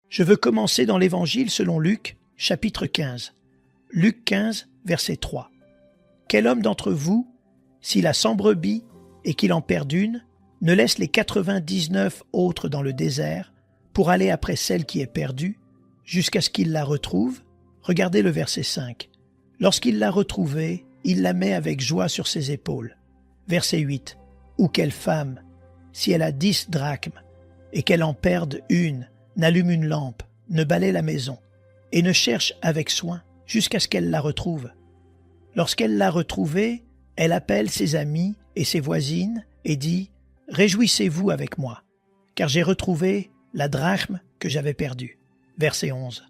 Je veux commencer dans l'Évangile selon Luc, chapitre 15. Luc 15, verset 3. Quel homme d'entre vous, s'il a 100 brebis et qu'il en perd une, ne laisse les 99 autres dans le désert pour aller après celle qui est perdue, jusqu'à ce qu'il la retrouve? Regardez le verset 5. Lorsqu'il l'a retrouvée, il la met avec joie sur ses épaules. Verset 8. Ou quelle femme, si elle a 10 drachmes et qu'elle en perde une, n'allume une lampe, ne balaie la maison et ne cherche avec soin jusqu'à ce qu'elle la retrouve. Lorsqu'elle l'a retrouvée, elle appelle ses amis et ses voisines et dit « Réjouissez-vous avec moi, car j'ai retrouvé la drachme que j'avais perdue. » Verset 11.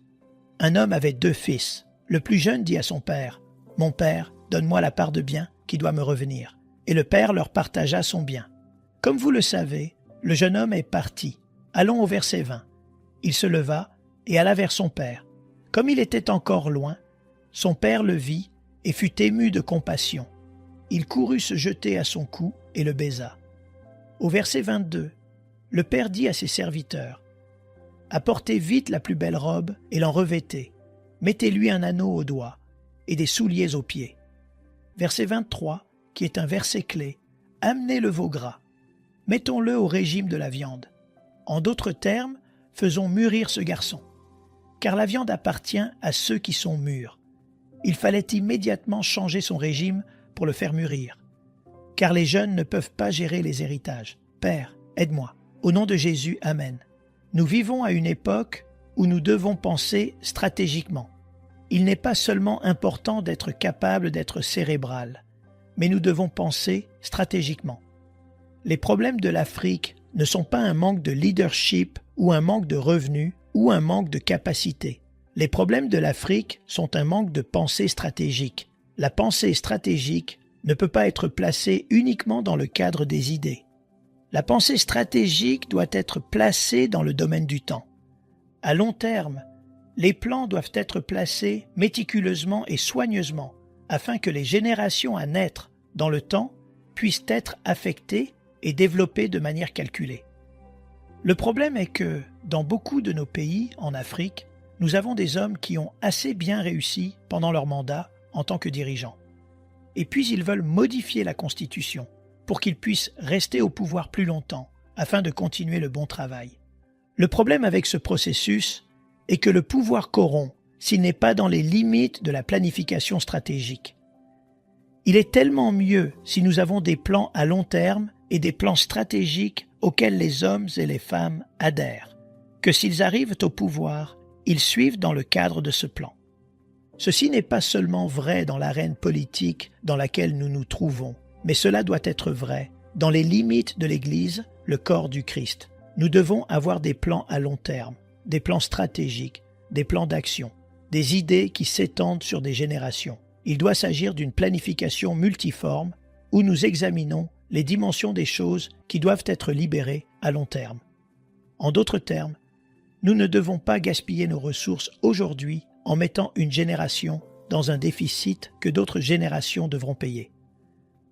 Un homme avait 2 fils. Le plus jeune dit à son père « Mon père, donne-moi la part de bien qui doit me revenir. » Et le père leur partagea son bien. Comme vous le savez, le jeune homme est parti. Allons au verset 20. Il se leva et alla vers son père. Comme il était encore loin, son père le vit et fut ému de compassion. Il courut se jeter à son cou et le baisa. Au verset 22, le père dit à ses serviteurs « Apportez vite la plus belle robe et l'en revêtez. Mettez-lui un anneau au doigt et des souliers aux pieds. » Verset 23, qui est un verset clé, « Amenez le veau gras. Mettons-le au régime de la viande. En d'autres termes, faisons mûrir ce garçon. Car la viande appartient à ceux qui sont mûrs. Il fallait immédiatement changer son régime pour le faire mûrir. Car les jeunes ne peuvent pas gérer les héritages. Père, aide-moi. Au nom de Jésus, Amen. Nous vivons à une époque où nous devons penser stratégiquement. Il n'est pas seulement important d'être capable d'être cérébral, mais nous devons penser stratégiquement. Les problèmes de l'Afrique ne sont pas un manque de leadership ou un manque de revenus ou un manque de capacité. Les problèmes de l'Afrique sont un manque de pensée stratégique. La pensée stratégique ne peut pas être placée uniquement dans le cadre des idées. La pensée stratégique doit être placée dans le domaine du temps. À long terme, les plans doivent être placés méticuleusement et soigneusement afin que les générations à naître dans le temps puissent être affectées et développées de manière calculée. Le problème est que, dans beaucoup de nos pays en Afrique, nous avons des hommes qui ont assez bien réussi pendant leur mandat en tant que dirigeants. Et puis ils veulent modifier la Constitution pour qu'ils puissent rester au pouvoir plus longtemps afin de continuer le bon travail. Le problème avec ce processus est que le pouvoir corrompt s'il n'est pas dans les limites de la planification stratégique. Il est tellement mieux si nous avons des plans à long terme et des plans stratégiques auxquels les hommes et les femmes adhèrent, que s'ils arrivent au pouvoir, ils suivent dans le cadre de ce plan. Ceci n'est pas seulement vrai dans l'arène politique dans laquelle nous nous trouvons, mais cela doit être vrai dans les limites de l'Église, le corps du Christ. Nous devons avoir des plans à long terme, des plans stratégiques, des plans d'action, des idées qui s'étendent sur des générations. Il doit s'agir d'une planification multiforme où nous examinons les dimensions des choses qui doivent être libérées à long terme. En d'autres termes, nous ne devons pas gaspiller nos ressources aujourd'hui en mettant une génération dans un déficit que d'autres générations devront payer.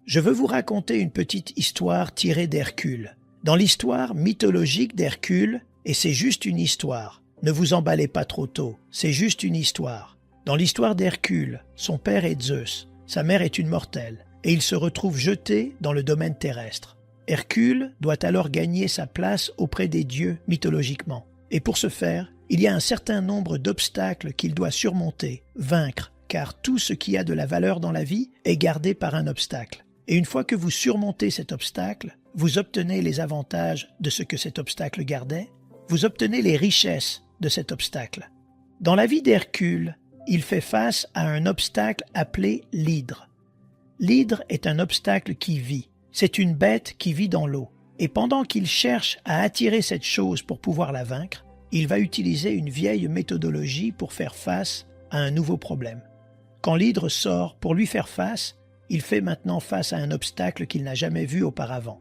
Je veux vous raconter une petite histoire tirée d'Hercule. Dans l'histoire mythologique d'Hercule, et c'est juste une histoire, ne vous emballez pas trop tôt, c'est juste une histoire. Dans l'histoire d'Hercule, son père est Zeus, sa mère est une mortelle, et il se retrouve jeté dans le domaine terrestre. Hercule doit alors gagner sa place auprès des dieux mythologiquement. Et pour ce faire, il y a un certain nombre d'obstacles qu'il doit surmonter, vaincre, car tout ce qui a de la valeur dans la vie est gardé par un obstacle. Et une fois que vous surmontez cet obstacle, vous obtenez les avantages de ce que cet obstacle gardait, vous obtenez les richesses de cet obstacle. Dans la vie d'Hercule, il fait face à un obstacle appelé l'hydre. L'hydre est un obstacle qui vit. C'est une bête qui vit dans l'eau. Et pendant qu'il cherche à attirer cette chose pour pouvoir la vaincre, il va utiliser une vieille méthodologie pour faire face à un nouveau problème. Quand l'hydre sort pour lui faire face, il fait maintenant face à un obstacle qu'il n'a jamais vu auparavant.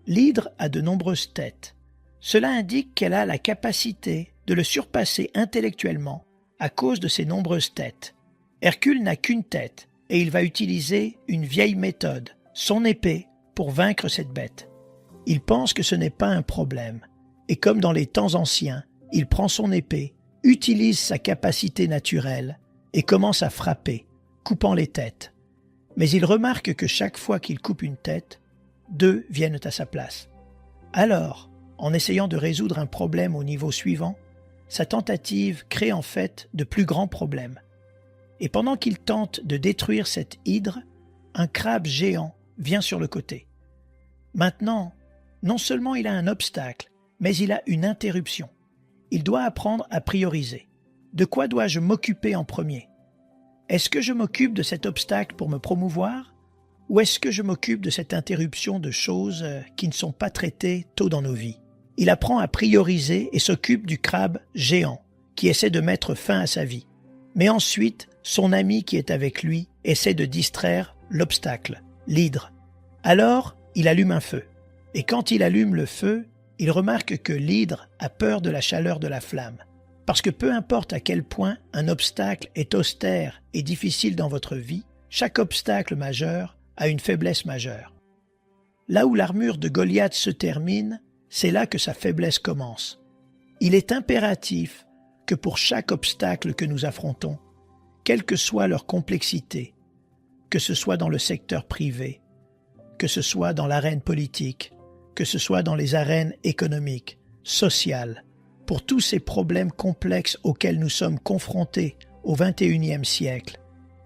L'hydre a de nombreuses têtes. Cela indique qu'elle a la capacité de le surpasser intellectuellement à cause de ses nombreuses têtes. Hercule n'a qu'une tête et il va utiliser une vieille méthode, son épée, pour vaincre cette bête. Il pense que ce n'est pas un problème, et comme dans les temps anciens, il prend son épée, utilise sa capacité naturelle et commence à frapper, coupant les têtes. Mais il remarque que chaque fois qu'il coupe une tête, 2 viennent à sa place. Alors, en essayant de résoudre un problème au niveau suivant, sa tentative crée en fait de plus grands problèmes. Et pendant qu'il tente de détruire cette hydre, un crabe géant vient sur le côté. Maintenant, non seulement il a un obstacle, mais il a une interruption. Il doit apprendre à prioriser. De quoi dois-je m'occuper en premier? Est-ce que je m'occupe de cet obstacle pour me promouvoir? Ou est-ce que je m'occupe de cette interruption de choses qui ne sont pas traitées tôt dans nos vies? Il apprend à prioriser et s'occupe du crabe géant qui essaie de mettre fin à sa vie. Mais ensuite, son ami qui est avec lui essaie de distraire l'obstacle, l'hydre. Alors, il allume un feu. Et quand il allume le feu, il remarque que l'hydre a peur de la chaleur de la flamme. Parce que peu importe à quel point un obstacle est austère et difficile dans votre vie, chaque obstacle majeur a une faiblesse majeure. Là où l'armure de Goliath se termine, c'est là que sa faiblesse commence. Il est impératif que pour chaque obstacle que nous affrontons, quelle que soit leur complexité, que ce soit dans le secteur privé, que ce soit dans l'arène politique, que ce soit dans les arènes économiques, sociales, pour tous ces problèmes complexes auxquels nous sommes confrontés au XXIe siècle,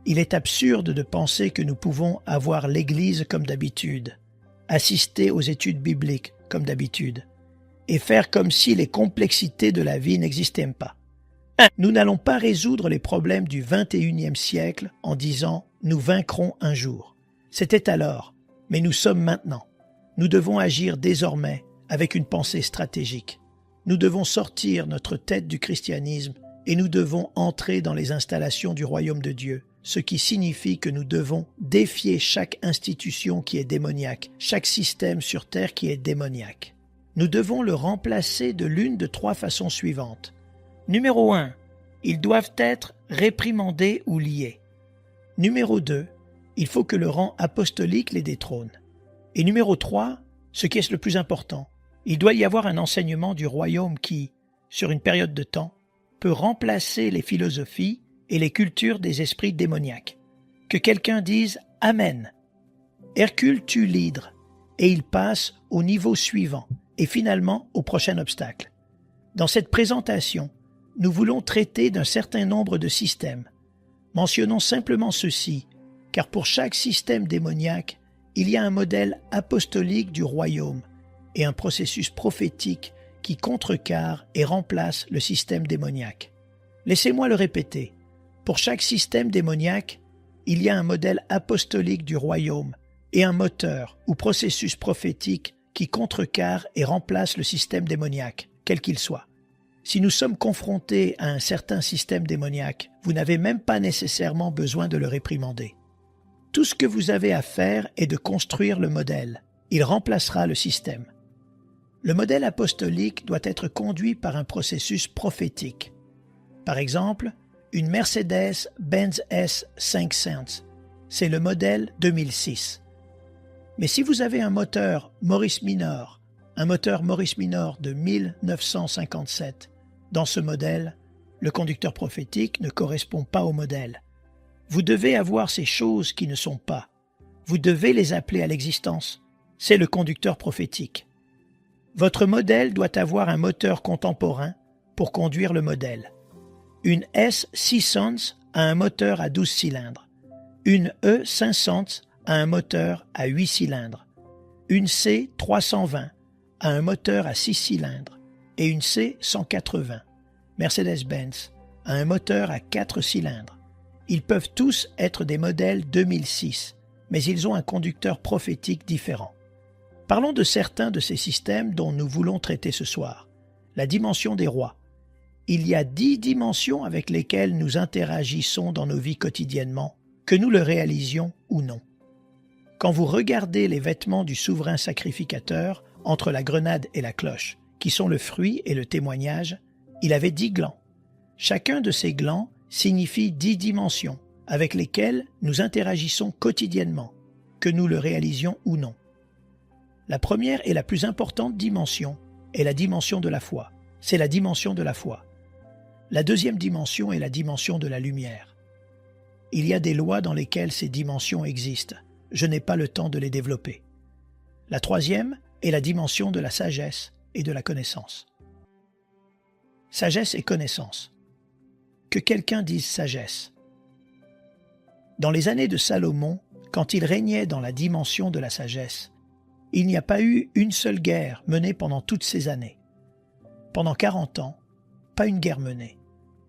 il est absurde de penser que nous pouvons avoir l'Église comme d'habitude, assister aux études bibliques comme d'habitude, et faire comme si les complexités de la vie n'existaient pas. Nous n'allons pas résoudre les problèmes du XXIe siècle en disant « nous vaincrons un jour ». C'était alors, mais nous sommes maintenant. Nous devons agir désormais avec une pensée stratégique. Nous devons sortir notre tête du christianisme et nous devons entrer dans les installations du royaume de Dieu, ce qui signifie que nous devons défier chaque institution qui est démoniaque, chaque système sur terre qui est démoniaque. Nous devons le remplacer de l'une de 3 façons suivantes. Numéro 1, ils doivent être réprimandés ou liés. Numéro 2, il faut que le rang apostolique les détrône. Et numéro 3, ce qui est le plus important, il doit y avoir un enseignement du royaume qui, sur une période de temps, peut remplacer les philosophies et les cultures des esprits démoniaques. Que quelqu'un dise « Amen ». Hercule tue l'hydre et il passe au niveau suivant et finalement au prochain obstacle. Dans cette présentation, nous voulons traiter d'un certain nombre de systèmes. Mentionnons simplement ceci, car pour chaque système démoniaque, il y a un modèle apostolique du royaume et un processus prophétique qui contrecarre et remplace le système démoniaque. Laissez-moi le répéter. Pour chaque système démoniaque, il y a un modèle apostolique du royaume et un moteur ou processus prophétique qui contrecarre et remplace le système démoniaque, quel qu'il soit. Si nous sommes confrontés à un certain système démoniaque, vous n'avez même pas nécessairement besoin de le réprimander. Tout ce que vous avez à faire est de construire le modèle. Il remplacera le système. Le modèle apostolique doit être conduit par un processus prophétique. Par exemple, une Mercedes-Benz S500, c'est le modèle 2006. Mais si vous avez un moteur Morris Minor de 1957, dans ce modèle, le conducteur prophétique ne correspond pas au modèle. Vous devez avoir ces choses qui ne sont pas. Vous devez les appeler à l'existence. C'est le conducteur prophétique. Votre modèle doit avoir un moteur contemporain pour conduire le modèle. Une S600 a un moteur à 12 cylindres. Une E500 a un moteur à 8 cylindres. Une C320 a un moteur à 6 cylindres. Et une C180, Mercedes-Benz, a un moteur à 4 cylindres. Ils peuvent tous être des modèles 2006, mais ils ont un conducteur prophétique différent. Parlons de certains de ces systèmes dont nous voulons traiter ce soir. La dimension des rois. Il y a 10 dimensions avec lesquelles nous interagissons dans nos vies quotidiennement, que nous le réalisions ou non. Quand vous regardez les vêtements du souverain sacrificateur entre la grenade et la cloche, qui sont le fruit et le témoignage, il avait 10 glands. Chacun de ces glands signifie 10 dimensions avec lesquelles nous interagissons quotidiennement, que nous le réalisions ou non. La première et la plus importante dimension est la dimension de la foi. c'est la dimension de la foi. La deuxième dimension est la dimension de la lumière. Il y a des lois dans lesquelles ces dimensions existent. Je n'ai pas le temps de les développer. La troisième est la dimension de la sagesse et de la connaissance. Sagesse et connaissance. Que quelqu'un dise sagesse. Dans les années de Salomon, quand il régnait dans la dimension de la sagesse, il n'y a pas eu une seule guerre menée pendant toutes ces années. Pendant 40 ans, pas une guerre menée.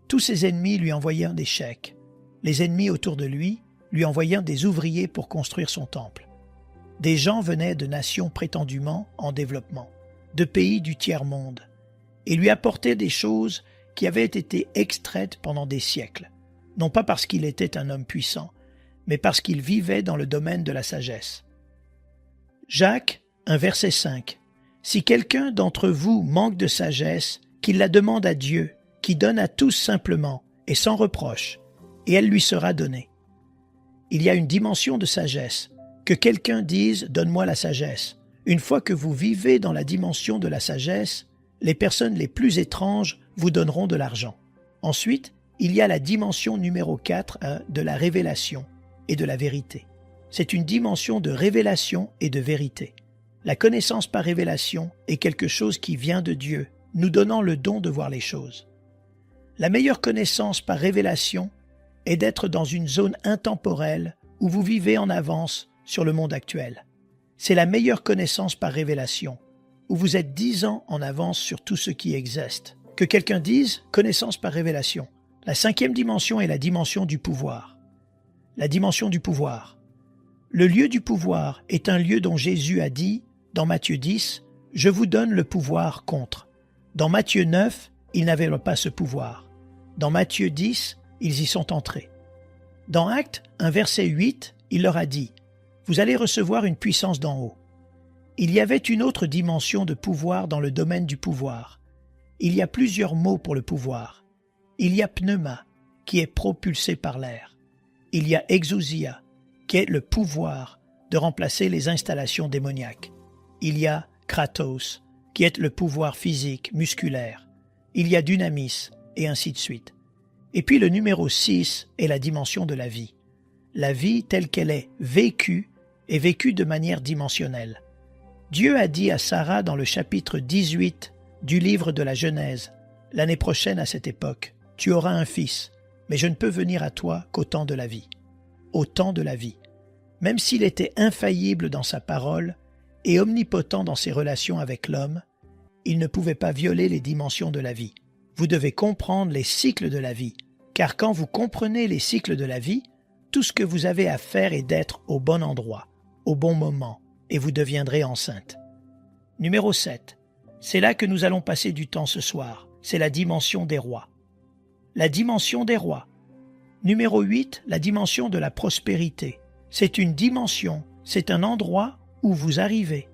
Tous ses ennemis lui envoyaient des chèques. Les ennemis autour de lui envoyaient des ouvriers pour construire son temple. Des gens venaient de nations prétendument en développement, de pays du tiers-monde, et lui apportaient des choses qui avaient été extraites pendant des siècles, non pas parce qu'il était un homme puissant, mais parce qu'il vivait dans le domaine de la sagesse. Jacques 1, verset 5. « Si quelqu'un d'entre vous manque de sagesse, qu'il la demande à Dieu, qui donne à tous simplement et sans reproche, et elle lui sera donnée. » Il y a une dimension de sagesse. Que quelqu'un dise « donne-moi la sagesse ». Une fois que vous vivez dans la dimension de la sagesse, les personnes les plus étranges vous donneront de l'argent. Ensuite, il y a la dimension numéro 4 de la révélation et de la vérité. C'est une dimension de révélation et de vérité. La connaissance par révélation est quelque chose qui vient de Dieu, nous donnant le don de voir les choses. La meilleure connaissance par révélation est d'être dans une zone intemporelle où vous vivez en avance sur le monde actuel. C'est la meilleure connaissance par révélation, où vous êtes 10 ans en avance sur tout ce qui existe. Que quelqu'un dise « connaissance par révélation ». La cinquième dimension est la dimension du pouvoir. La dimension du pouvoir. Le lieu du pouvoir est un lieu dont Jésus a dit, dans Matthieu 10, « Je vous donne le pouvoir contre ». Dans Matthieu 9, ils n'avaient pas ce pouvoir. Dans Matthieu 10, ils y sont entrés. Dans Actes 1, verset 8, il leur a dit « Vous allez recevoir une puissance d'en haut ». Il y avait une autre dimension de pouvoir dans le domaine du pouvoir. Il y a plusieurs mots pour le pouvoir. Il y a pneuma, qui est propulsé par l'air. Il y a exousia, qui est le pouvoir de remplacer les installations démoniaques. Il y a kratos, qui est le pouvoir physique, musculaire. Il y a dynamis, et ainsi de suite. Et puis le numéro 6 est la dimension de la vie. La vie telle qu'elle est vécue de manière dimensionnelle. Dieu a dit à Sarah dans le chapitre 18 du livre de la Genèse, « L'année prochaine à cette époque, tu auras un fils, mais je ne peux venir à toi qu'au temps de la vie. » Au temps de la vie. Même s'il était infaillible dans sa parole et omnipotent dans ses relations avec l'homme, il ne pouvait pas violer les dimensions de la vie. Vous devez comprendre les cycles de la vie, car quand vous comprenez les cycles de la vie, tout ce que vous avez à faire est d'être au bon endroit, au bon moment, et vous deviendrez enceinte. Numéro 7. C'est là que nous allons passer du temps ce soir. C'est la dimension des rois. La dimension des rois. Numéro 8, la dimension de la prospérité. C'est une dimension, c'est un endroit où vous arrivez.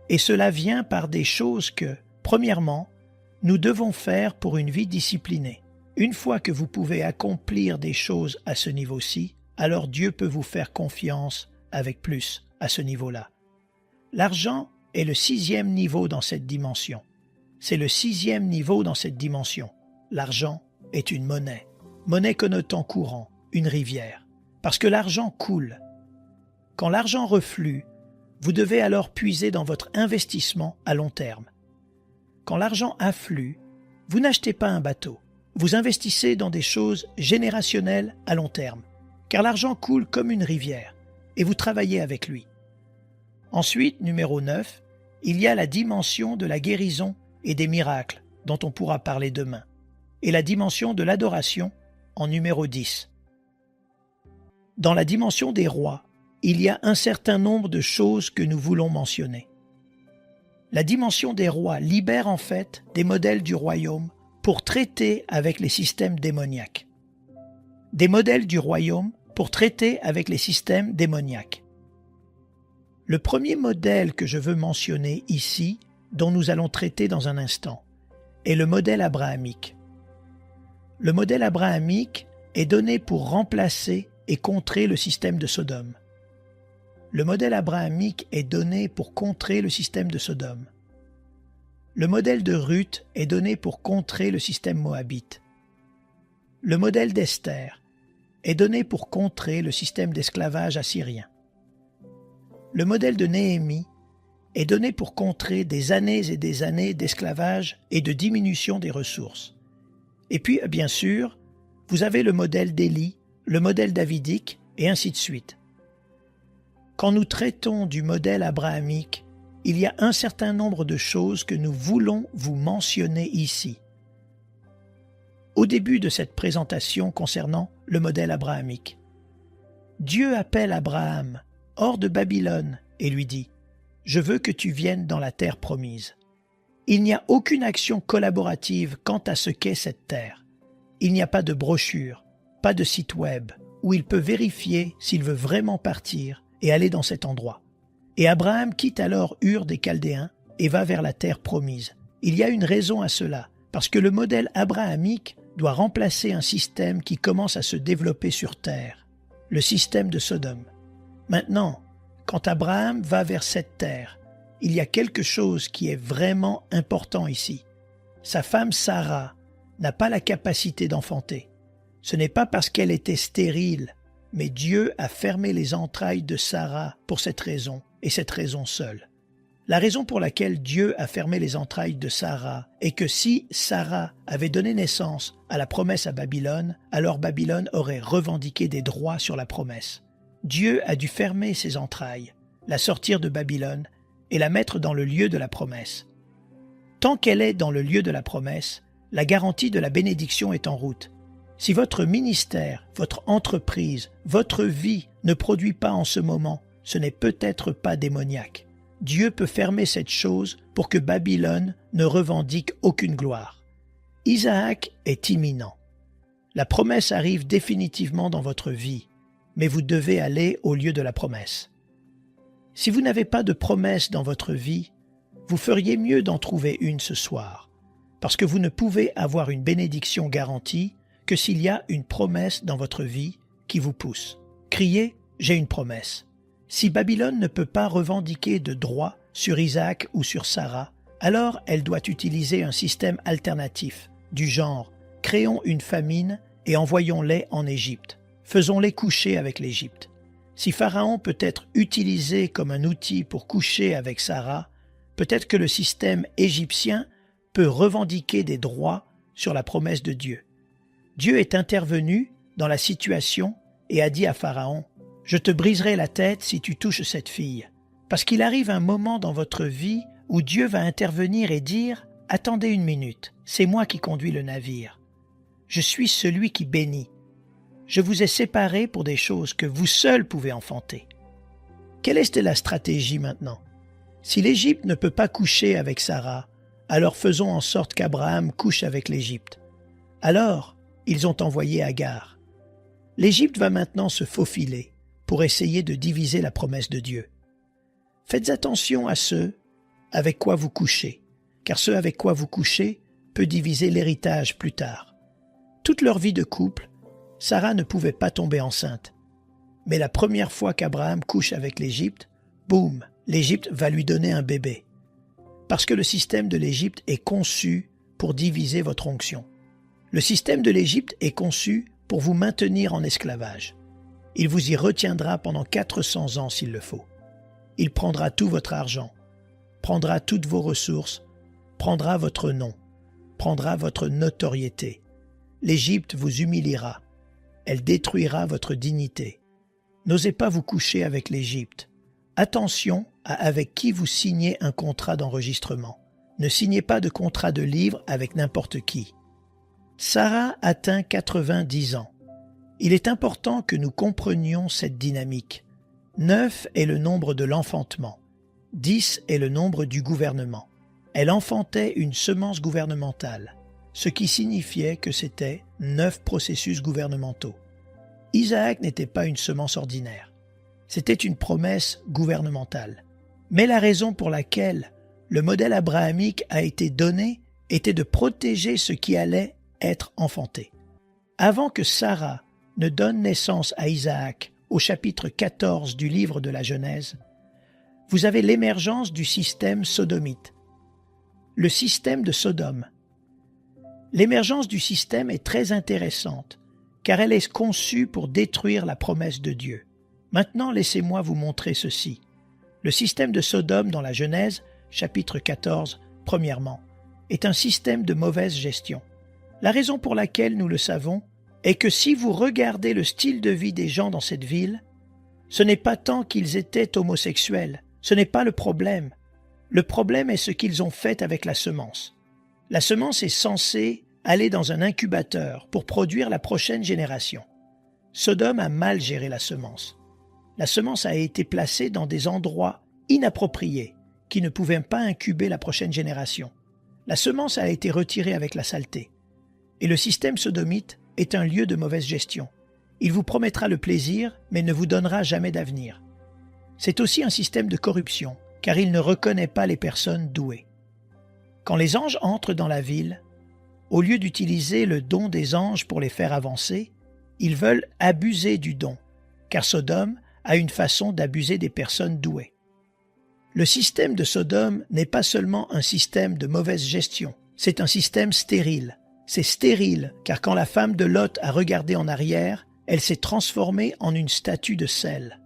Et cela vient par des choses que, premièrement, nous devons faire pour une vie disciplinée. Une fois que vous pouvez accomplir des choses à ce niveau-ci, alors Dieu peut vous faire confiance avec plus à ce niveau-là. L'argent est le 6e niveau dans cette dimension. C'est le 6e niveau dans cette dimension. L'argent est une monnaie. Monnaie connotant courant, une rivière. Parce que l'argent coule. Quand l'argent reflue, vous devez alors puiser dans votre investissement à long terme. Quand l'argent afflue, vous n'achetez pas un bateau. Vous investissez dans des choses générationnelles à long terme. Car l'argent coule comme une rivière et vous travaillez avec lui. Ensuite, numéro 9, il y a la dimension de la guérison et des miracles dont on pourra parler demain. Et la dimension de l'adoration en numéro 10. Dans la dimension des rois, il y a un certain nombre de choses que nous voulons mentionner. La dimension des rois libère en fait des modèles du royaume pour traiter avec les systèmes démoniaques. Des modèles du royaume pour traiter avec les systèmes démoniaques. Le premier modèle que je veux mentionner ici, dont nous allons traiter dans un instant, est le modèle abrahamique. Le modèle abrahamique est donné pour remplacer et contrer le système de Sodome. Le modèle abrahamique est donné pour contrer le système de Sodome. Le modèle de Ruth est donné pour contrer le système moabite. Le modèle d'Esther est donné pour contrer le système d'esclavage assyrien. Le modèle de Néhémie est donné pour contrer des années et des années d'esclavage et de diminution des ressources. Et puis, bien sûr, vous avez le modèle d'Élie, le modèle davidique, et ainsi de suite. Quand nous traitons du modèle abrahamique, il y a un certain nombre de choses que nous voulons vous mentionner ici. Au début de cette présentation concernant le modèle abrahamique, Dieu appelle Abraham hors de Babylone et lui dit « Je veux que tu viennes dans la terre promise ». Il n'y a aucune action collaborative quant à ce qu'est cette terre. Il n'y a pas de brochure, pas de site web où il peut vérifier s'il veut vraiment partir et aller dans cet endroit. Et Abraham quitte alors Ur des Chaldéens et va vers la terre promise. Il y a une raison à cela, parce que le modèle abrahamique doit remplacer un système qui commence à se développer sur terre, le système de Sodome. Maintenant, quand Abraham va vers cette terre, il y a quelque chose qui est vraiment important ici. Sa femme Sarah n'a pas la capacité d'enfanter. Ce n'est pas parce qu'elle était stérile, mais Dieu a fermé les entrailles de Sarah pour cette raison, et cette raison seule. La raison pour laquelle Dieu a fermé les entrailles de Sarah est que si Sarah avait donné naissance à la promesse à Babylone, alors Babylone aurait revendiqué des droits sur la promesse. Dieu a dû fermer ses entrailles, la sortir de Babylone et la mettre dans le lieu de la promesse. Tant qu'elle est dans le lieu de la promesse, la garantie de la bénédiction est en route. Si votre ministère, votre entreprise, votre vie ne produit pas en ce moment, ce n'est peut-être pas démoniaque. Dieu peut fermer cette chose pour que Babylone ne revendique aucune gloire. Isaac est imminent. La promesse arrive définitivement dans votre vie, mais vous devez aller au lieu de la promesse. Si vous n'avez pas de promesse dans votre vie, vous feriez mieux d'en trouver une ce soir, parce que vous ne pouvez avoir une bénédiction garantie que s'il y a une promesse dans votre vie qui vous pousse. Criez « J'ai une promesse ». Si Babylone ne peut pas revendiquer de droit sur Isaac ou sur Sarah, alors elle doit utiliser un système alternatif, du genre « Créons une famine et envoyons-les en Égypte. Faisons-les coucher avec l'Égypte ». Si Pharaon peut être utilisé comme un outil pour coucher avec Sarah, peut-être que le système égyptien peut revendiquer des droits sur la promesse de Dieu. Dieu est intervenu dans la situation et a dit à Pharaon « Je te briserai la tête si tu touches cette fille ». Parce qu'il arrive un moment dans votre vie où Dieu va intervenir et dire « Attendez une minute, c'est moi qui conduis le navire. Je suis celui qui bénit. Je vous ai séparés pour des choses que vous seuls pouvez enfanter. » Quelle est la stratégie maintenant? Si l'Égypte ne peut pas coucher avec Sarah, alors faisons en sorte qu'Abraham couche avec l'Égypte. Alors, ils ont envoyé Agar. L'Égypte va maintenant se faufiler pour essayer de diviser la promesse de Dieu. Faites attention à ceux avec quoi vous couchez, car ceux avec quoi vous couchez peut diviser l'héritage plus tard. Toute leur vie de couple, Sarah ne pouvait pas tomber enceinte. Mais la première fois qu'Abraham couche avec l'Égypte, boum, l'Égypte va lui donner un bébé. Parce que le système de l'Égypte est conçu pour diviser votre onction. Le système de l'Égypte est conçu pour vous maintenir en esclavage. Il vous y retiendra pendant 400 ans s'il le faut. Il prendra tout votre argent, prendra toutes vos ressources, prendra votre nom, prendra votre notoriété. L'Égypte vous humiliera. Elle détruira votre dignité. N'osez pas vous coucher avec l'Égypte. Attention à avec qui vous signez un contrat d'enregistrement. Ne signez pas de contrat de livre avec n'importe qui. Sarah atteint 90 ans. Il est important que nous comprenions cette dynamique. 9 est le nombre de l'enfantement. 10 est le nombre du gouvernement. Elle enfantait une semence gouvernementale, ce qui signifiait que c'était 9 processus gouvernementaux. Isaac n'était pas une semence ordinaire. C'était une promesse gouvernementale. Mais la raison pour laquelle le modèle abrahamique a été donné était de protéger ce qui allait être enfanté. Avant que Sarah ne donne naissance à Isaac au chapitre 14 du livre de la Genèse, vous avez l'émergence du système sodomite. le système de Sodome. L'émergence du système est très intéressante, car elle est conçue pour détruire la promesse de Dieu. Maintenant, laissez-moi vous montrer ceci. Le système de Sodome dans la Genèse, chapitre 14, premièrement, est un système de mauvaise gestion. La raison pour laquelle nous le savons est que si vous regardez le style de vie des gens dans cette ville, ce n'est pas tant qu'ils étaient homosexuels, ce n'est pas le problème. Le problème est ce qu'ils ont fait avec la semence. La semence est censée aller dans un incubateur pour produire la prochaine génération. Sodome a mal géré la semence. La semence a été placée dans des endroits inappropriés qui ne pouvaient pas incuber la prochaine génération. La semence a été retirée avec la saleté. Et le système sodomite est un lieu de mauvaise gestion. Il vous promettra le plaisir, mais ne vous donnera jamais d'avenir. C'est aussi un système de corruption, car il ne reconnaît pas les personnes douées. Quand les anges entrent dans la ville, au lieu d'utiliser le don des anges pour les faire avancer, ils veulent abuser du don, car Sodome a une façon d'abuser des personnes douées. Le système de Sodome n'est pas seulement un système de mauvaise gestion, c'est un système stérile. C'est stérile, car quand la femme de Lot a regardé en arrière, elle s'est transformée en une statue de sel.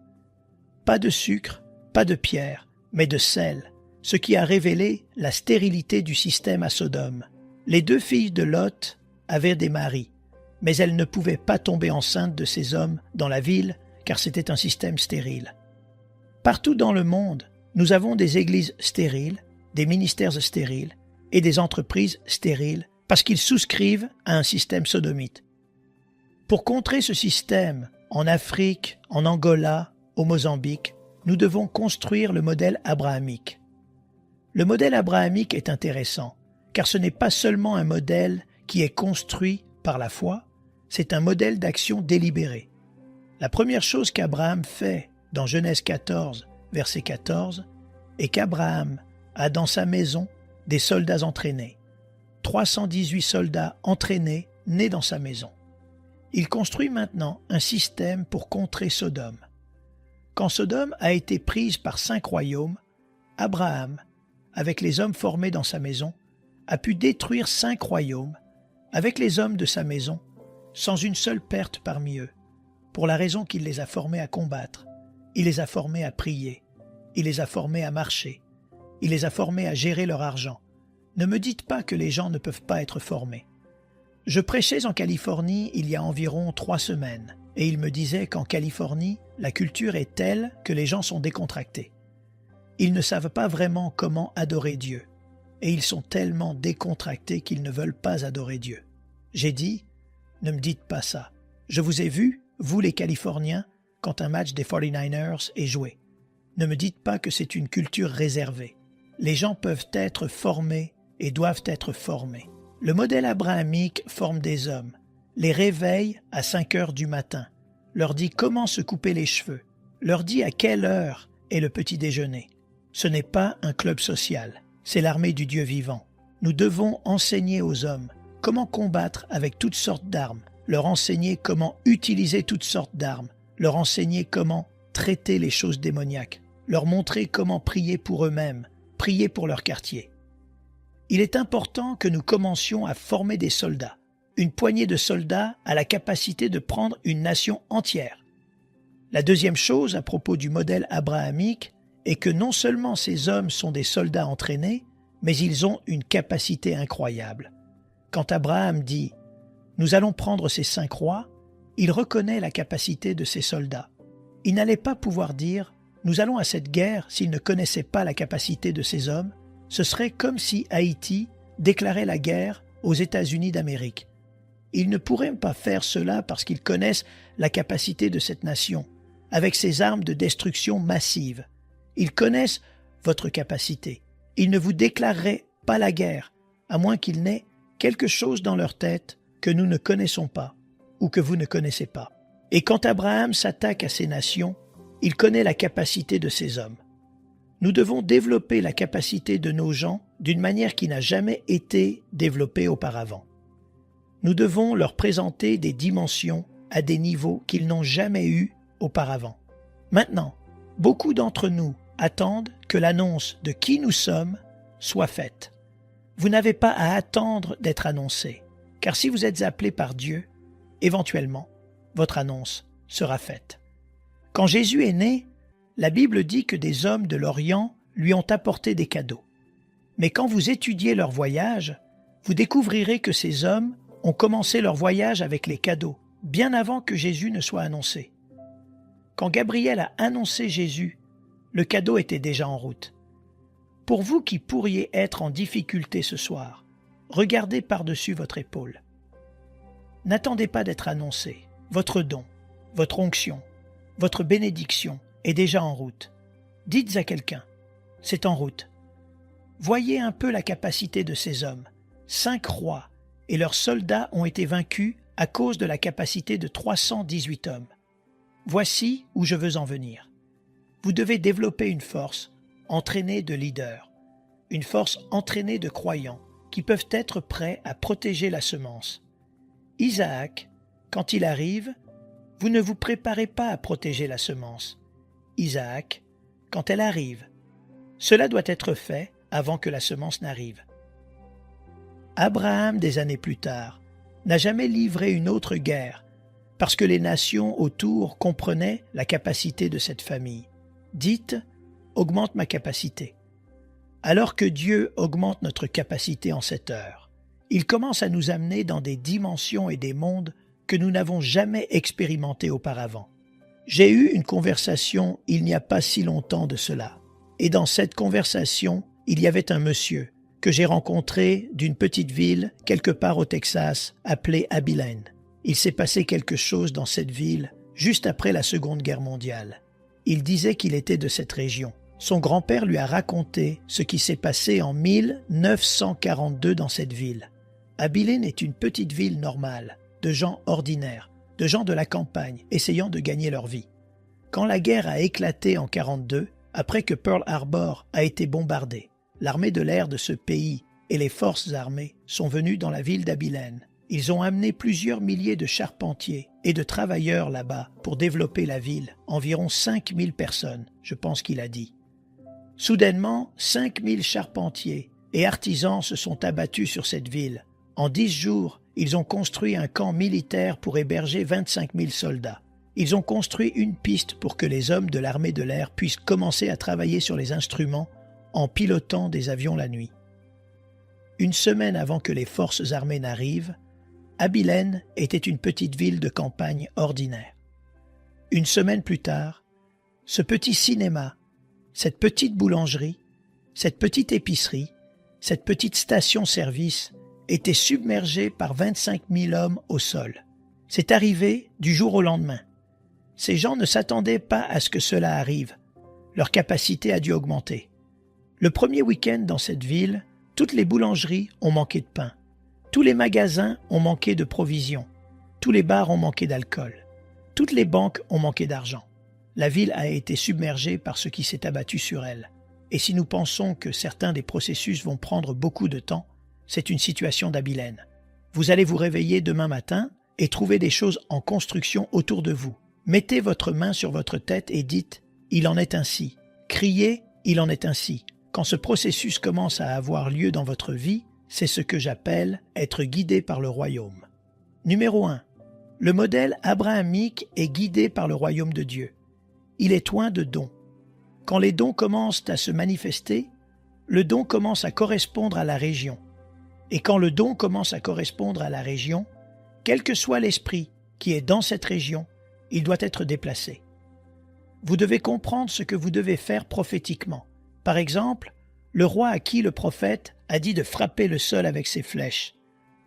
Pas de sucre, pas de pierre, mais de sel, ce qui a révélé la stérilité du système à Sodome. Les deux filles de Lot avaient des maris, mais elles ne pouvaient pas tomber enceintes de ces hommes dans la ville, car c'était un système stérile. Partout dans le monde, nous avons des églises stériles, des ministères stériles et des entreprises stériles parce qu'ils souscrivent à un système sodomite. Pour contrer ce système, en Afrique, en Angola, au Mozambique, nous devons construire le modèle abrahamique. Le modèle abrahamique est intéressant, car ce n'est pas seulement un modèle qui est construit par la foi, c'est un modèle d'action délibéré. La première chose qu'Abraham fait dans Genèse 14, verset 14, est qu'Abraham a dans sa maison des soldats entraînés. 318 soldats entraînés nés dans sa maison. Il construit maintenant un système pour contrer Sodome. Quand Sodome a été prise par 5 royaumes, Abraham, avec les hommes formés dans sa maison, a pu détruire 5 royaumes avec les hommes de sa maison, sans une seule perte parmi eux, pour la raison qu'il les a formés à combattre, il les a formés à prier, il les a formés à marcher, il les a formés à gérer leur argent. Ne me dites pas que les gens ne peuvent pas être formés. Je prêchais en Californie il y a environ 3 semaines, et il me disait qu'en Californie, la culture est telle que les gens sont décontractés. Ils ne savent pas vraiment comment adorer Dieu, et ils sont tellement décontractés qu'ils ne veulent pas adorer Dieu. J'ai dit, ne me dites pas ça. Je vous ai vu, vous les Californiens, quand un match des 49ers est joué. Ne me dites pas que c'est une culture réservée. Les gens peuvent être formés et doivent être formés. Le modèle abrahamique forme des hommes, les réveille à 5 heures du matin, leur dit comment se couper les cheveux, leur dit à quelle heure est le petit déjeuner. Ce n'est pas un club social, c'est l'armée du Dieu vivant. Nous devons enseigner aux hommes comment combattre avec toutes sortes d'armes, leur enseigner comment utiliser toutes sortes d'armes, leur enseigner comment traiter les choses démoniaques, leur montrer comment prier pour eux-mêmes, prier pour leur quartier. Il est important que nous commencions à former des soldats. Une poignée de soldats a la capacité de prendre une nation entière. La deuxième chose à propos du modèle abrahamique est que non seulement ces hommes sont des soldats entraînés, mais ils ont une capacité incroyable. Quand Abraham dit « Nous allons prendre ces 5 rois », il reconnaît la capacité de ces soldats. Il n'allait pas pouvoir dire « Nous allons à cette guerre » s'il ne connaissait pas la capacité de ces hommes. Ce serait comme si Haïti déclarait la guerre aux États-Unis d'Amérique. Ils ne pourraient pas faire cela parce qu'ils connaissent la capacité de cette nation, avec ses armes de destruction massive. Ils connaissent votre capacité. Ils ne vous déclareraient pas la guerre, à moins qu'il n'ait quelque chose dans leur tête que nous ne connaissons pas ou que vous ne connaissez pas. Et quand Abraham s'attaque à ces nations, il connaît la capacité de ces hommes. Nous devons développer la capacité de nos gens d'une manière qui n'a jamais été développée auparavant. Nous devons leur présenter des dimensions à des niveaux qu'ils n'ont jamais eus auparavant. Maintenant, beaucoup d'entre nous attendent que l'annonce de qui nous sommes soit faite. Vous n'avez pas à attendre d'être annoncé, car si vous êtes appelé par Dieu, éventuellement, votre annonce sera faite. Quand Jésus est né, la Bible dit que des hommes de l'Orient lui ont apporté des cadeaux. Mais quand vous étudiez leur voyage, vous découvrirez que ces hommes ont commencé leur voyage avec les cadeaux, bien avant que Jésus ne soit annoncé. Quand Gabriel a annoncé Jésus, le cadeau était déjà en route. Pour vous qui pourriez être en difficulté ce soir, regardez par-dessus votre épaule. N'attendez pas d'être annoncé. Votre don, votre onction, votre bénédiction est déjà en route. Dites à quelqu'un, c'est en route. Voyez un peu la capacité de ces hommes. 5 rois et leurs soldats ont été vaincus à cause de la capacité de 318 hommes. Voici où je veux en venir. Vous devez développer une force entraînée de leaders, une force entraînée de croyants qui peuvent être prêts à protéger la semence. Isaac, quand il arrive, vous ne vous préparez pas à protéger la semence. Isaac, quand elle arrive, cela doit être fait avant que la semence n'arrive. Abraham, des années plus tard, n'a jamais livré une autre guerre parce que les nations autour comprenaient la capacité de cette famille. Dites, augmente ma capacité. Alors que Dieu augmente notre capacité en cette heure, il commence à nous amener dans des dimensions et des mondes que nous n'avons jamais expérimentés auparavant. J'ai eu une conversation il n'y a pas si longtemps de cela, et dans cette conversation, il y avait un monsieur que j'ai rencontré d'une petite ville quelque part au Texas appelée Abilene. Il s'est passé quelque chose dans cette ville juste après la Seconde Guerre mondiale. Il disait qu'il était de cette région. Son grand-père lui a raconté ce qui s'est passé en 1942 dans cette ville. Abilene est une petite ville normale, de gens ordinaires, de gens de la campagne essayant de gagner leur vie. Quand la guerre a éclaté en 1942, après que Pearl Harbor a été bombardée, l'armée de l'air de ce pays et les forces armées sont venus dans la ville d'Abilene. Ils ont amené plusieurs milliers de charpentiers et de travailleurs là-bas pour développer la ville, environ 5000 personnes, je pense qu'il a dit. Soudainement, 5000 charpentiers et artisans se sont abattus sur cette ville. En 10 jours, ils ont construit un camp militaire pour héberger 25 000 soldats. Ils ont construit une piste pour que les hommes de l'armée de l'air puissent commencer à travailler sur les instruments en pilotant des avions la nuit. Une semaine avant que les forces armées n'arrivent, Abilene était une petite ville de campagne ordinaire. Une semaine plus tard, ce petit cinéma, cette petite boulangerie, cette petite épicerie, cette petite station-service était submergée par 25 000 hommes au sol. C'est arrivé du jour au lendemain. Ces gens ne s'attendaient pas à ce que cela arrive. Leur capacité a dû augmenter. Le premier week-end dans cette ville, toutes les boulangeries ont manqué de pain. Tous les magasins ont manqué de provisions. Tous les bars ont manqué d'alcool. Toutes les banques ont manqué d'argent. La ville a été submergée par ce qui s'est abattu sur elle. Et si nous pensons que certains des processus vont prendre beaucoup de temps, c'est une situation d'Abilene. Vous allez vous réveiller demain matin et trouver des choses en construction autour de vous. Mettez votre main sur votre tête et dites « Il en est ainsi ». Criez « Il en est ainsi ». Quand ce processus commence à avoir lieu dans votre vie, c'est ce que j'appelle être guidé par le royaume. Numéro 1. Le modèle abrahamique est guidé par le royaume de Dieu. Il est oint de dons. Quand les dons commencent à se manifester, le don commence à correspondre à la région. Et quand le don commence à correspondre à la région, quel que soit l'esprit qui est dans cette région, il doit être déplacé. Vous devez comprendre ce que vous devez faire prophétiquement. Par exemple, le roi à qui le prophète a dit de frapper le sol avec ses flèches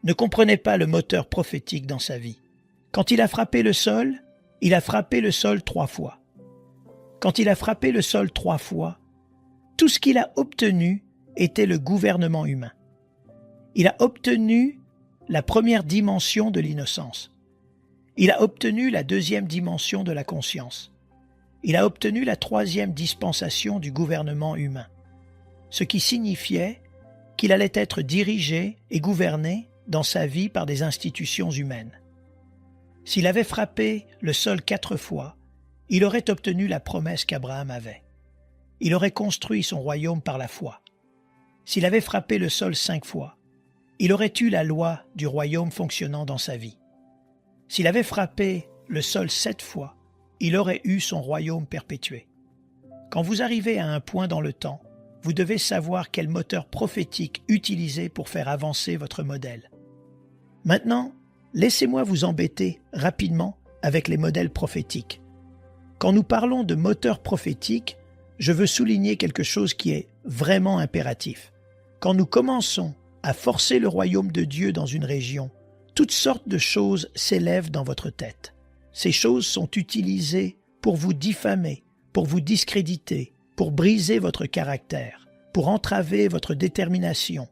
ne comprenait pas le moteur prophétique dans sa vie. Quand il a frappé le sol 3 fois. Quand il a frappé le sol 3 fois, tout ce qu'il a obtenu était le gouvernement humain. Il a obtenu la première dimension de l'innocence. Il a obtenu la deuxième dimension de la conscience. Il a obtenu la troisième dispensation du gouvernement humain, ce qui signifiait qu'il allait être dirigé et gouverné dans sa vie par des institutions humaines. S'il avait frappé le sol 4 fois, il aurait obtenu la promesse qu'Abraham avait. Il aurait construit son royaume par la foi. S'il avait frappé le sol 5 fois, il aurait eu la loi du royaume fonctionnant dans sa vie. S'il avait frappé le sol 7 fois, il aurait eu son royaume perpétué. Quand vous arrivez à un point dans le temps, vous devez savoir quel moteur prophétique utiliser pour faire avancer votre modèle. Maintenant, laissez-moi vous embêter rapidement avec les modèles prophétiques. Quand nous parlons de moteur prophétique, je veux souligner quelque chose qui est vraiment impératif. Quand nous commençons à forcer le royaume de Dieu dans une région, toutes sortes de choses s'élèvent dans votre tête. Ces choses sont utilisées pour vous diffamer, pour vous discréditer, pour briser votre caractère, pour entraver votre détermination,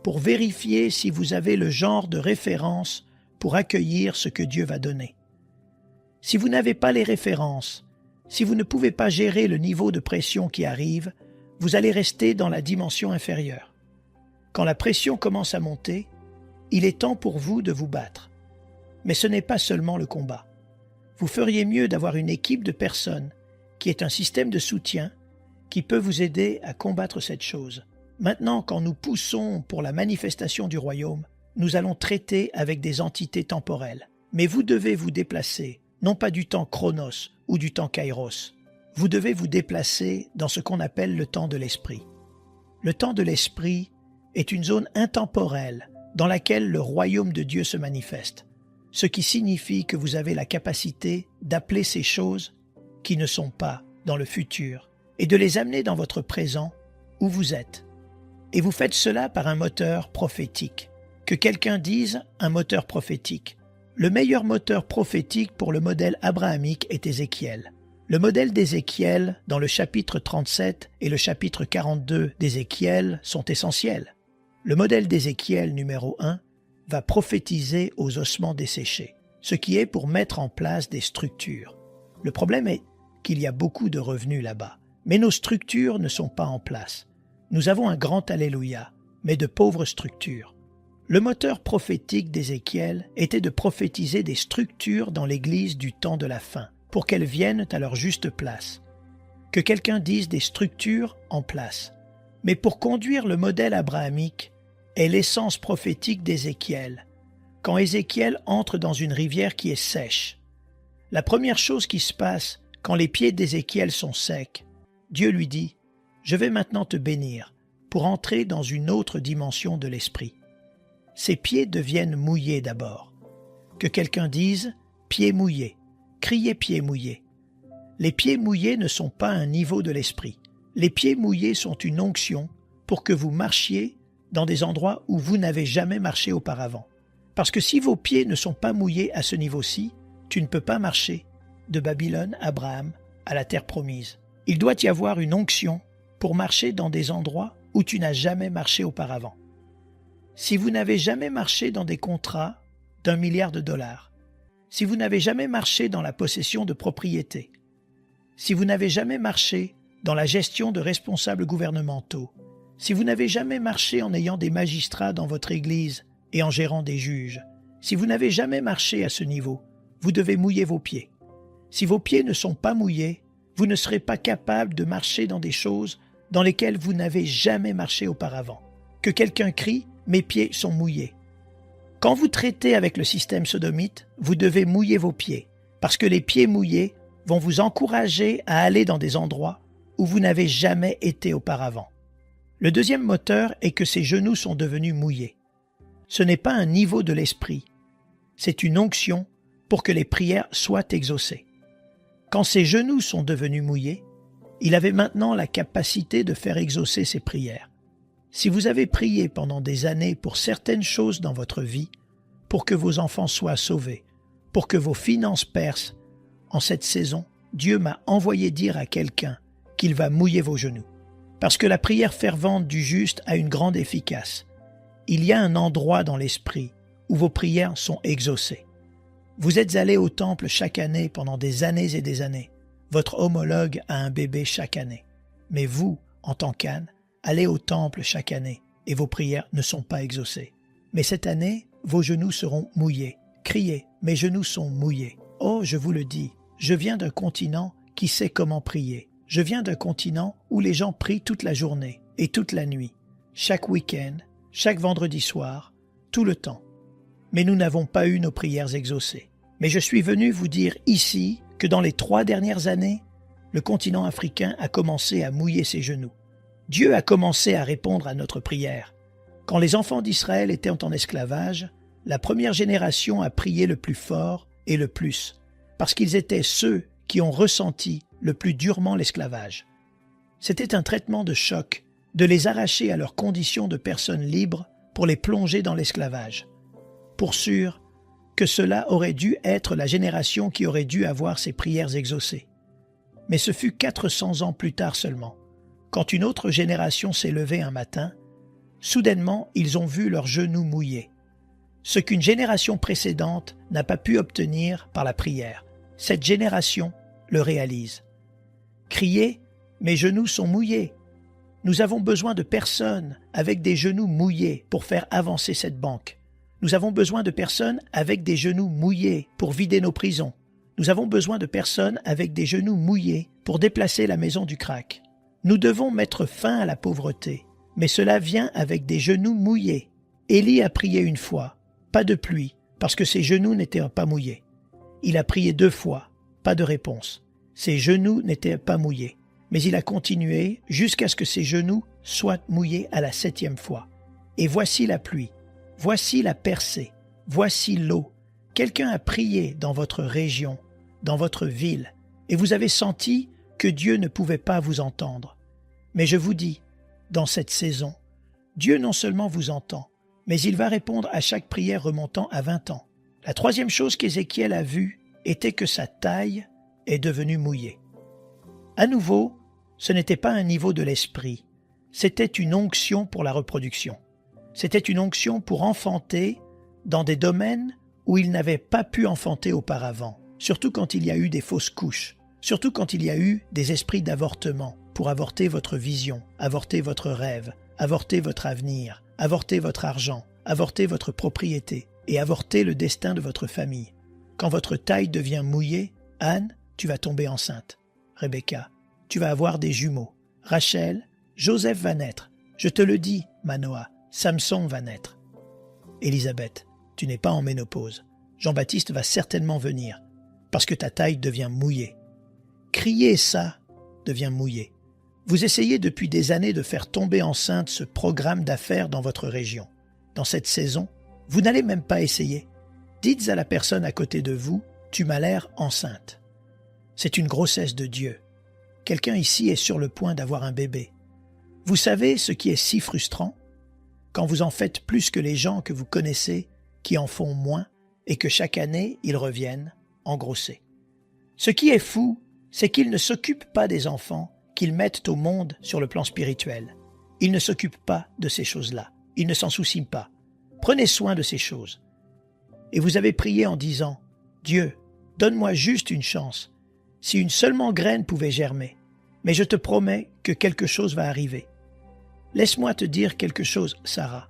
pour vérifier si vous avez le genre de référence pour accueillir ce que Dieu va donner. Si vous n'avez pas les références, si vous ne pouvez pas gérer le niveau de pression qui arrive, vous allez rester dans la dimension inférieure. Quand la pression commence à monter, il est temps pour vous de vous battre. Mais ce n'est pas seulement le combat. Vous feriez mieux d'avoir une équipe de personnes qui est un système de soutien qui peut vous aider à combattre cette chose. Maintenant, quand nous poussons pour la manifestation du royaume, nous allons traiter avec des entités temporelles. Mais vous devez vous déplacer, non pas du temps chronos ou du temps kairos. Vous devez vous déplacer dans ce qu'on appelle le temps de l'esprit. Le temps de l'esprit est une zone intemporelle dans laquelle le royaume de Dieu se manifeste, ce qui signifie que vous avez la capacité d'appeler ces choses qui ne sont pas dans le futur et de les amener dans votre présent où vous êtes. Et vous faites cela par un moteur prophétique. Que quelqu'un dise un moteur prophétique. Le meilleur moteur prophétique pour le modèle abrahamique est Ézéchiel. Le modèle d'Ézéchiel dans le chapitre 37 et le chapitre 42 d'Ézéchiel sont essentiels. Le modèle d'Ézéchiel numéro 1 va prophétiser aux ossements desséchés, ce qui est pour mettre en place des structures. Le problème est qu'il y a beaucoup de revenus là-bas, mais nos structures ne sont pas en place. Nous avons un grand alléluia, mais de pauvres structures. Le moteur prophétique d'Ézéchiel était de prophétiser des structures dans l'Église du temps de la fin, pour qu'elles viennent à leur juste place. Que quelqu'un dise des structures en place. Mais pour conduire le modèle abrahamique est l'essence prophétique d'Ézéchiel. Quand Ézéchiel entre dans une rivière qui est sèche, la première chose qui se passe quand les pieds d'Ézéchiel sont secs, Dieu lui dit « Je vais maintenant te bénir pour entrer dans une autre dimension de l'esprit. » Ses pieds deviennent mouillés d'abord. Que quelqu'un dise « pieds mouillés », criez « pieds mouillés ». Les pieds mouillés ne sont pas un niveau de l'esprit. Les pieds mouillés sont une onction pour que vous marchiez dans des endroits où vous n'avez jamais marché auparavant. Parce que si vos pieds ne sont pas mouillés à ce niveau-ci, tu ne peux pas marcher de Babylone, Abraham, à la terre promise. Il doit y avoir une onction pour marcher dans des endroits où tu n'as jamais marché auparavant. Si vous n'avez jamais marché dans des contrats d'1 milliard de dollars, si vous n'avez jamais marché dans la possession de propriétés, si vous n'avez jamais marché dans la gestion de responsables gouvernementaux, si vous n'avez jamais marché en ayant des magistrats dans votre église et en gérant des juges, si vous n'avez jamais marché à ce niveau, vous devez mouiller vos pieds. Si vos pieds ne sont pas mouillés, vous ne serez pas capable de marcher dans des choses dans lesquelles vous n'avez jamais marché auparavant. Que quelqu'un crie « Mes pieds sont mouillés ». Quand vous traitez avec le système sodomite, vous devez mouiller vos pieds, parce que les pieds mouillés vont vous encourager à aller dans des endroits où vous n'avez jamais été auparavant. Le deuxième moteur est que ses genoux sont devenus mouillés. Ce n'est pas un niveau de l'esprit, c'est une onction pour que les prières soient exaucées. Quand ses genoux sont devenus mouillés, il avait maintenant la capacité de faire exaucer ses prières. Si vous avez prié pendant des années pour certaines choses dans votre vie, pour que vos enfants soient sauvés, pour que vos finances percent, en cette saison, Dieu m'a envoyé dire à quelqu'un qu'il va mouiller vos genoux. Parce que la prière fervente du juste a une grande efficace. Il y a un endroit dans l'esprit où vos prières sont exaucées. Vous êtes allé au temple chaque année pendant des années et des années. Votre homologue a un bébé chaque année. Mais vous, en tant qu'âne, allez au temple chaque année et vos prières ne sont pas exaucées. Mais cette année, vos genoux seront mouillés. Criez, mes genoux sont mouillés. Oh, je vous le dis, je viens d'un continent qui sait comment prier. Je viens d'un continent où les gens prient toute la journée et toute la nuit. chaque week-end, chaque vendredi soir, tout le temps. Mais nous n'avons pas eu nos prières exaucées. Mais je suis venu vous dire ici que dans les 3 dernières années, le continent africain a commencé à mouiller ses genoux. Dieu a commencé à répondre à notre prière. Quand les enfants d'Israël étaient en esclavage, la première génération a prié le plus fort et le plus, parce qu'ils étaient ceux qui ont ressenti le plus durement l'esclavage. C'était un traitement de choc de les arracher à leurs conditions de personnes libres pour les plonger dans l'esclavage. Pour sûr que cela aurait dû être la génération qui aurait dû avoir ses prières exaucées. Mais ce fut 400 ans plus tard seulement, quand une autre génération s'est levée un matin, soudainement ils ont vu leurs genoux mouillés. Ce qu'une génération précédente n'a pas pu obtenir par la prière, cette génération le réalise. Criez, mes genoux sont mouillés. Nous avons besoin de personnes avec des genoux mouillés pour faire avancer cette banque. Nous avons besoin de personnes avec des genoux mouillés pour vider nos prisons. Nous avons besoin de personnes avec des genoux mouillés pour déplacer la maison du crack. Nous devons mettre fin à la pauvreté, mais cela vient avec des genoux mouillés. Élie a prié une fois, pas de pluie, parce que ses genoux n'étaient pas mouillés. Il a prié 2 fois, pas de réponse. Ses genoux n'étaient pas mouillés, mais il a continué jusqu'à ce que ses genoux soient mouillés à la 7e fois. Et voici la pluie, voici la percée, voici l'eau. Quelqu'un a prié dans votre région, dans votre ville, et vous avez senti que Dieu ne pouvait pas vous entendre. Mais je vous dis, dans cette saison, Dieu non seulement vous entend, mais il va répondre à chaque prière remontant à 20 ans. La 3e chose qu'Ézéchiel a vue était que sa taille est devenue mouillée. À nouveau, ce n'était pas un niveau de l'esprit, c'était une onction pour la reproduction. C'était une onction pour enfanter dans des domaines où il n'avait pas pu enfanter auparavant, surtout quand il y a eu des fausses couches, surtout quand il y a eu des esprits d'avortement pour avorter votre vision, avorter votre rêve, avorter votre avenir, avorter votre argent, avorter votre propriété et avorter le destin de votre famille. Quand votre taille devient mouillée, Anne, tu vas tomber enceinte. Rebecca, tu vas avoir des jumeaux. Rachel, Joseph va naître. Je te le dis, Manoah, Samson va naître. Élisabeth, tu n'es pas en ménopause. Jean-Baptiste va certainement venir, parce que ta taille devient mouillée. Crier ça devient mouillé. Vous essayez depuis des années de faire tomber enceinte ce programme d'affaires dans votre région. Dans cette saison, vous n'allez même pas essayer. Dites à la personne à côté de vous, tu m'as l'air enceinte. C'est une grossesse de Dieu. Quelqu'un ici est sur le point d'avoir un bébé. Vous savez ce qui est si frustrant? Quand vous en faites plus que les gens que vous connaissez, qui en font moins, et que chaque année, ils reviennent engrossés. Ce qui est fou, c'est qu'ils ne s'occupent pas des enfants qu'ils mettent au monde sur le plan spirituel. Ils ne s'occupent pas de ces choses-là. Ils ne s'en soucient pas. Prenez soin de ces choses. Et vous avez prié en disant, « Dieu, donne-moi juste une chance. Si une seulement graine pouvait germer, mais je te promets que quelque chose va arriver. » Laisse-moi te dire quelque chose, Sarah.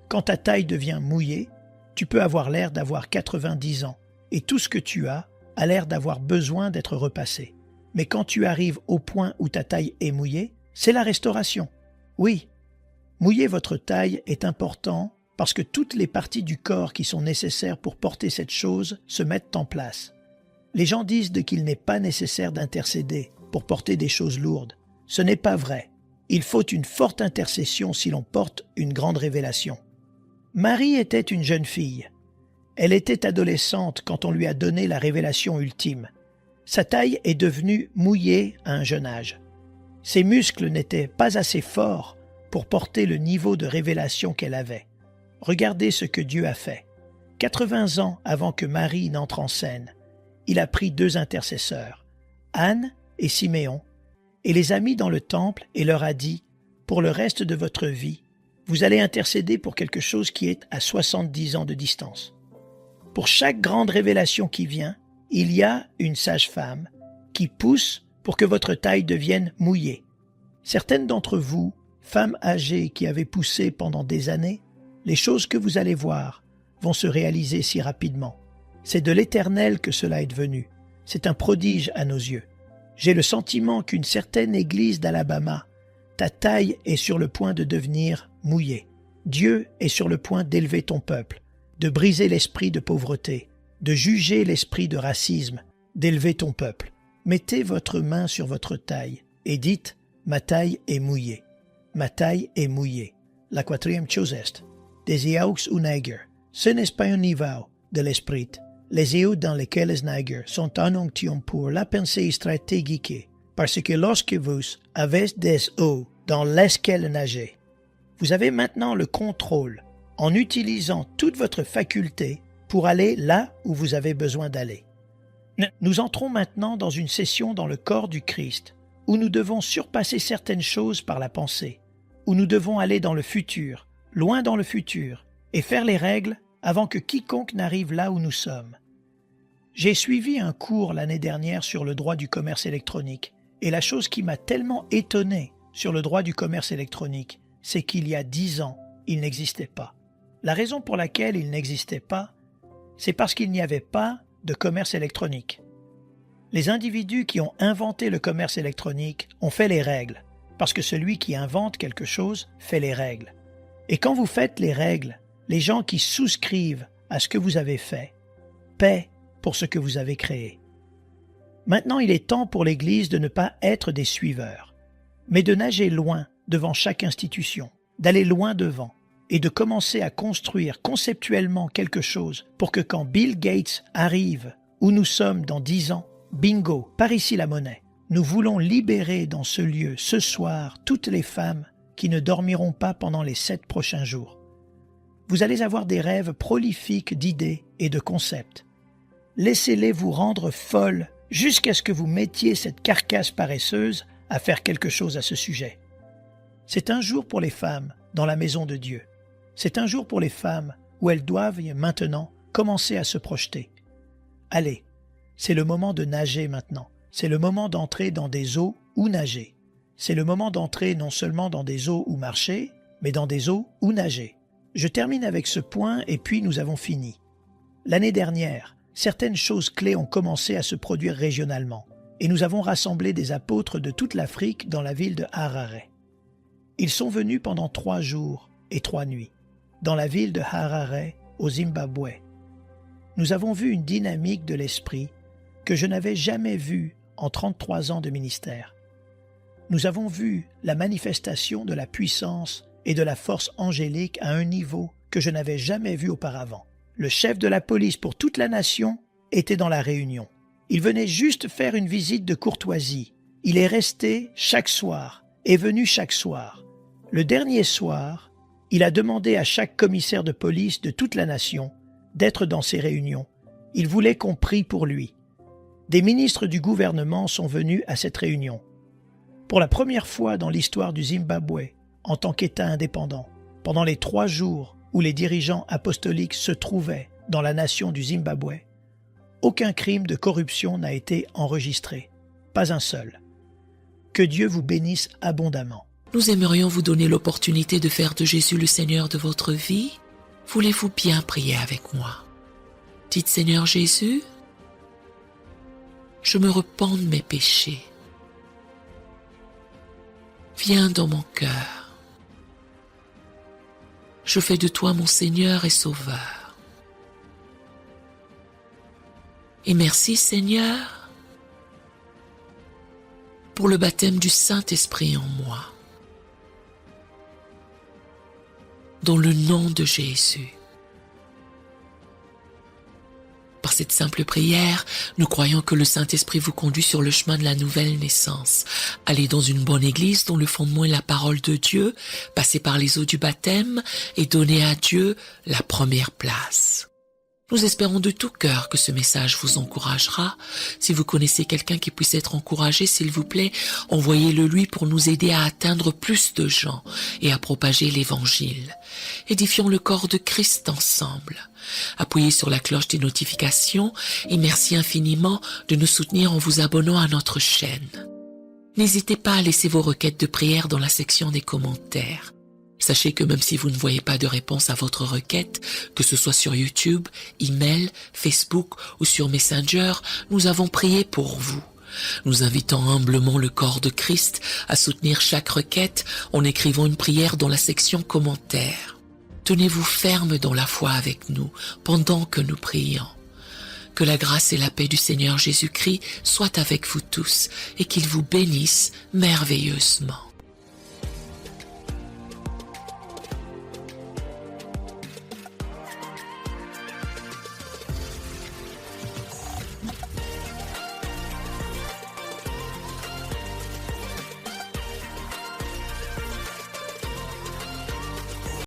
Quand ta taille devient mouillée, tu peux avoir l'air d'avoir 90 ans, et tout ce que tu as a l'air d'avoir besoin d'être repassé. Mais quand tu arrives au point où ta taille est mouillée, c'est la restauration. Oui, mouiller votre taille est important parce que toutes les parties du corps qui sont nécessaires pour porter cette chose se mettent en place. Les gens disent qu'il n'est pas nécessaire d'intercéder pour porter des choses lourdes. Ce n'est pas vrai. Il faut une forte intercession si l'on porte une grande révélation. Marie était une jeune fille. Elle était adolescente quand on lui a donné la révélation ultime. Sa taille est devenue mouillée à un jeune âge. Ses muscles n'étaient pas assez forts pour porter le niveau de révélation qu'elle avait. Regardez ce que Dieu a fait. 80 ans avant que Marie n'entre en scène, il a pris 2 intercesseurs, Anne et Siméon, et les a mis dans le temple et leur a dit, « Pour le reste de votre vie, vous allez intercéder pour quelque chose qui est à 70 ans de distance. Pour chaque grande révélation qui vient, il y a une sage-femme qui pousse pour que votre taille devienne mouillée. Certaines d'entre vous, femmes âgées qui avez poussé pendant des années, les choses que vous allez voir vont se réaliser si rapidement. C'est de l'Éternel que cela est devenu. C'est un prodige à nos yeux. J'ai le sentiment qu'une certaine église d'Alabama ta taille est sur le point de devenir mouillée. Dieu est sur le point d'élever ton peuple, de briser l'esprit de pauvreté, de juger l'esprit de racisme, d'élever ton peuple. Mettez votre main sur votre taille et dites « Ma taille est mouillée. Ma taille est mouillée. » La quatrième chose est « Des eaux ou nègres. Ce n'est pas un niveau de l'esprit. Les eaux dans lesquelles les nègres sont en onction pour la pensée stratégique, parce que lorsque vous avez des eaux dans lesquelles nager, vous avez maintenant le contrôle en utilisant toute votre faculté pour aller là où vous avez besoin d'aller. Nous entrons maintenant dans une session dans le corps du Christ, où nous devons surpasser certaines choses par la pensée, où nous devons aller dans le futur, loin dans le futur, et faire les règles avant que quiconque n'arrive là où nous sommes. J'ai suivi un cours l'année dernière sur le droit du commerce électronique, et la chose qui m'a tellement étonné sur le droit du commerce électronique, c'est qu'il y a 10 ans, il n'existait pas. La raison pour laquelle il n'existait pas, c'est parce qu'il n'y avait pas de commerce électronique. Les individus qui ont inventé le commerce électronique ont fait les règles, parce que celui qui invente quelque chose fait les règles. Et quand vous faites les règles, les gens qui souscrivent à ce que vous avez fait paient pour ce que vous avez créé. Maintenant, il est temps pour l'Église de ne pas être des suiveurs, mais de nager loin devant chaque institution, d'aller loin devant et de commencer à construire conceptuellement quelque chose pour que quand Bill Gates arrive où nous sommes dans 10 ans, bingo, par ici la monnaie. Nous voulons libérer dans ce lieu, ce soir, toutes les femmes qui ne dormiront pas pendant les 7 prochains jours. Vous allez avoir des rêves prolifiques d'idées et de concepts. Laissez-les vous rendre folles jusqu'à ce que vous mettiez cette carcasse paresseuse à faire quelque chose à ce sujet. C'est un jour pour les femmes dans la maison de Dieu. C'est un jour pour les femmes où elles doivent maintenant commencer à se projeter. Allez, c'est le moment de nager maintenant. C'est le moment d'entrer dans des eaux où nager. C'est le moment d'entrer non seulement dans des eaux où marcher, mais dans des eaux où nager. Je termine avec ce point et puis nous avons fini. L'année dernière, certaines choses clés ont commencé à se produire régionalement et nous avons rassemblé des apôtres de toute l'Afrique dans la ville de Harare. Ils sont venus pendant 3 jours et 3 nuits dans la ville de Harare au Zimbabwe. Nous avons vu une dynamique de l'esprit que je n'avais jamais vue en 33 ans de ministère. Nous avons vu la manifestation de la puissance et de la force angélique à un niveau que je n'avais jamais vu auparavant. Le chef de la police pour toute la nation était dans la réunion. Il venait juste faire une visite de courtoisie. Il est resté chaque soir, est venu chaque soir. Le dernier soir, il a demandé à chaque commissaire de police de toute la nation d'être dans ces réunions. Il voulait qu'on prie pour lui. Des ministres du gouvernement sont venus à cette réunion. Pour la première fois dans l'histoire du Zimbabwe, en tant qu'État indépendant, pendant les 3 jours où les dirigeants apostoliques se trouvaient dans la nation du Zimbabwe, aucun crime de corruption n'a été enregistré, pas un seul. Que Dieu vous bénisse abondamment. Nous aimerions vous donner l'opportunité de faire de Jésus le Seigneur de votre vie. Voulez-vous bien prier avec moi? Dites Seigneur Jésus, je me repens de mes péchés. Viens dans mon cœur. Je fais de toi mon Seigneur et Sauveur. Et merci Seigneur pour le baptême du Saint-Esprit en moi. Dans le nom de Jésus. Par cette simple prière, nous croyons que le Saint-Esprit vous conduit sur le chemin de la nouvelle naissance. Allez dans une bonne église dont le fondement est la parole de Dieu, passez par les eaux du baptême et donnez à Dieu la première place. Nous espérons de tout cœur que ce message vous encouragera. Si vous connaissez quelqu'un qui puisse être encouragé, s'il vous plaît, envoyez-le lui pour nous aider à atteindre plus de gens et à propager l'Évangile. Édifions le corps de Christ ensemble. Appuyez sur la cloche des notifications et merci infiniment de nous soutenir en vous abonnant à notre chaîne. N'hésitez pas à laisser vos requêtes de prière dans la section des commentaires. Sachez que même si vous ne voyez pas de réponse à votre requête, que ce soit sur YouTube, email, Facebook ou sur Messenger, nous avons prié pour vous. Nous invitons humblement le corps de Christ à soutenir chaque requête en écrivant une prière dans la section commentaires. Tenez-vous ferme dans la foi avec nous pendant que nous prions. Que la grâce et la paix du Seigneur Jésus-Christ soient avec vous tous et qu'il vous bénisse merveilleusement.